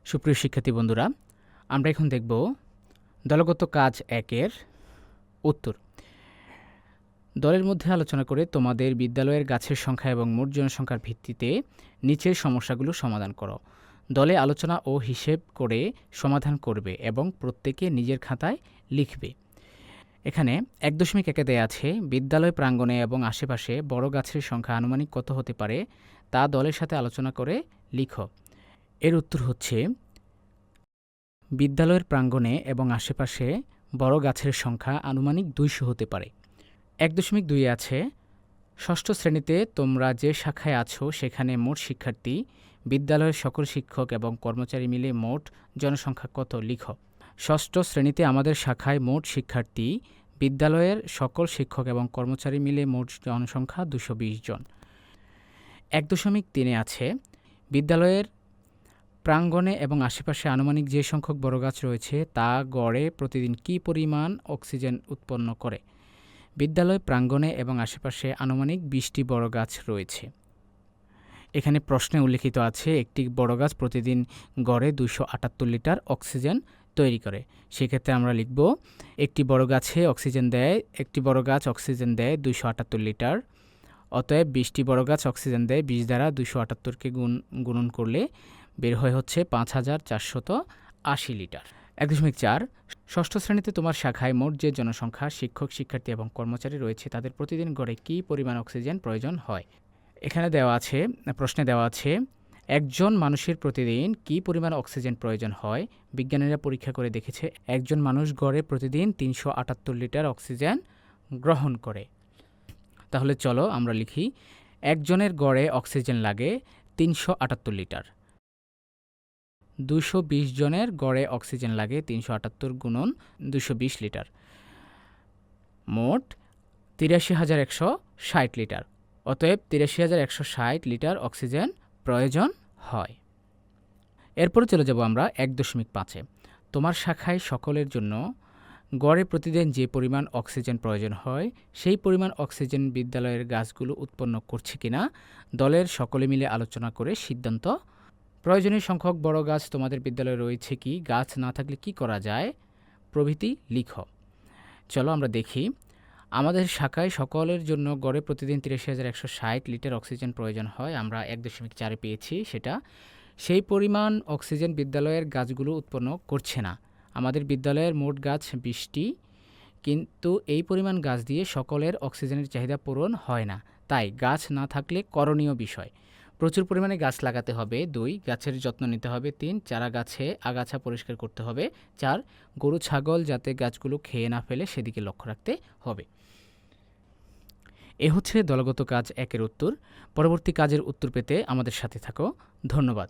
সুপ্রিয় শিক্ষার্থী বন্ধুরা, আমরা এখন দেখব দলগত কাজ ১-এর উত্তর। দলের মধ্যে আলোচনা করে তোমাদের বিদ্যালয়ের গাছের সংখ্যা এবং মোট জনসংখ্যার ভিত্তিতে নিচের সমস্যাগুলো সমাধান করো। দলে আলোচনা ও হিসেব করে সমাধান করবে এবং প্রত্যেকে নিজের খাতায় লিখবে। এখানে ১.১-এ দেয়া আছে বিদ্যালয় প্রাঙ্গণে এবং আশেপাশে বড় গাছের সংখ্যা আনুমানিক কত হতে পারে তা দলের সাথে আলোচনা করে লিখো। এর উত্তর হচ্ছে বিদ্যালয়ের প্রাঙ্গণে এবং আশেপাশে বড় গাছের সংখ্যা আনুমানিক ২০০ হতে পারে। ১.২-এ আছে ষষ্ঠ শ্রেণীতে তোমরা যে শাখায় আছো সেখানে মোট শিক্ষার্থী, বিদ্যালয়ের সকল শিক্ষক এবং কর্মচারী মিলে মোট জনসংখ্যা কত লিখো। ষষ্ঠ শ্রেণীতে আমাদের শাখায় মোট শিক্ষার্থী, বিদ্যালয়ের সকল শিক্ষক এবং কর্মচারী মিলে মোট জনসংখ্যা ২২০ জন। ১.৩-এ আছে বিদ্যালয়ের প্রাঙ্গণে এবং আশেপাশে আনুমানিক যে সংখ্যক বড়গাছ রয়েছে তা গড়ে প্রতিদিন কী পরিমাণ অক্সিজেন উৎপন্ন করে। বিদ্যালয় প্রাঙ্গণে এবং আশেপাশে আনুমানিক ২০টি বড়গাছ রয়েছে। এখানে প্রশ্নে উল্লেখিত আছে একটি বড়গাছ প্রতিদিন গড়ে ২৭৮ লিটার অক্সিজেন তৈরি করে। সেক্ষেত্রে আমরা লিখব একটি বড় গাছ অক্সিজেন দেয় ২৭৮ লিটার। অতএব ২০টি বড়গাছ অক্সিজেন দেয় ২০ দ্বারা ২৭৮কে গুণন করলে বের হচ্ছে ৫,৪৮০ লিটার। ১.৪ ষষ্ঠ শ্রেণীতে তোমার শাখায় মোট যে জনসংখ্যা, শিক্ষক, শিক্ষার্থী এবং কর্মচারী রয়েছে তাদের প্রতিদিন গড়ে কী পরিমাণ অক্সিজেন প্রয়োজন হয়। এখানে প্রশ্নে দেওয়া আছে একজন মানুষের প্রতিদিন কী পরিমাণ অক্সিজেন প্রয়োজন হয়। বিজ্ঞানীরা পরীক্ষা করে দেখেছে একজন মানুষ গড়ে প্রতিদিন ৩৭৮ লিটার অক্সিজেন গ্রহণ করে। তাহলে চলো আমরা লিখি একজনের গড়ে অক্সিজেন লাগে ৩৭৮ লিটার। ২২০ জনের গড়ে অক্সিজেন লাগে ৩৭৮ গুণন ২২০ লিটার, মোট ৮৩,১৬০ লিটার। অতএব ৮৩,১৬০ লিটার অক্সিজেন প্রয়োজন হয়। এরপরে চলে যাব আমরা ১.৫-এ। তোমার শাখায় সকলের জন্য গড়ে প্রতিদিন যে পরিমাণ অক্সিজেন প্রয়োজন হয় সেই পরিমাণ অক্সিজেন বিদ্যালয়ের গাছগুলো উৎপন্ন করছে কিনা দলের সকলে মিলে আলোচনা করে সিদ্ধান্ত। প্রয়োজনীয় সংখ্যক বড় গাছ তোমাদের বিদ্যালয়ে রয়েছে কি, গাছ না থাকলে কি করা যায় প্রভৃতি লিখো। চলো আমরা দেখি। আমাদের শাখায় সকলের জন্য গড়ে প্রতিদিন ৮৩,১৬০ লিটার অক্সিজেন প্রয়োজন হয়। আমরা ১.৪-এ পেয়েছি সেটা। সেই পরিমাণ অক্সিজেন বিদ্যালয়ের গাছগুলো উৎপন্ন করছে না। আমাদের বিদ্যালয়ের মোট গাছ ২০টি, কিন্তু এই পরিমাণ গাছ দিয়ে সকলের অক্সিজেনের চাহিদা পূরণ হয় না। তাই গাছ না থাকলে করণীয় বিষয়: প্রচুর পরিমাণে গাছ লাগাতে হবে। ২ গাছের যত্ন নিতে হবে। ৩ চারা গাছে আগাছা পরিষ্কার করতে হবে। ৪ গরু ছাগল যাতে গাছগুলো খেয়ে না ফেলে সেদিকে লক্ষ্য রাখতে হবে। এ হচ্ছে দলগত কাজ ১-এর উত্তর। পরবর্তী কাজের উত্তর পেতে আমাদের সাথে থাকো। ধন্যবাদ।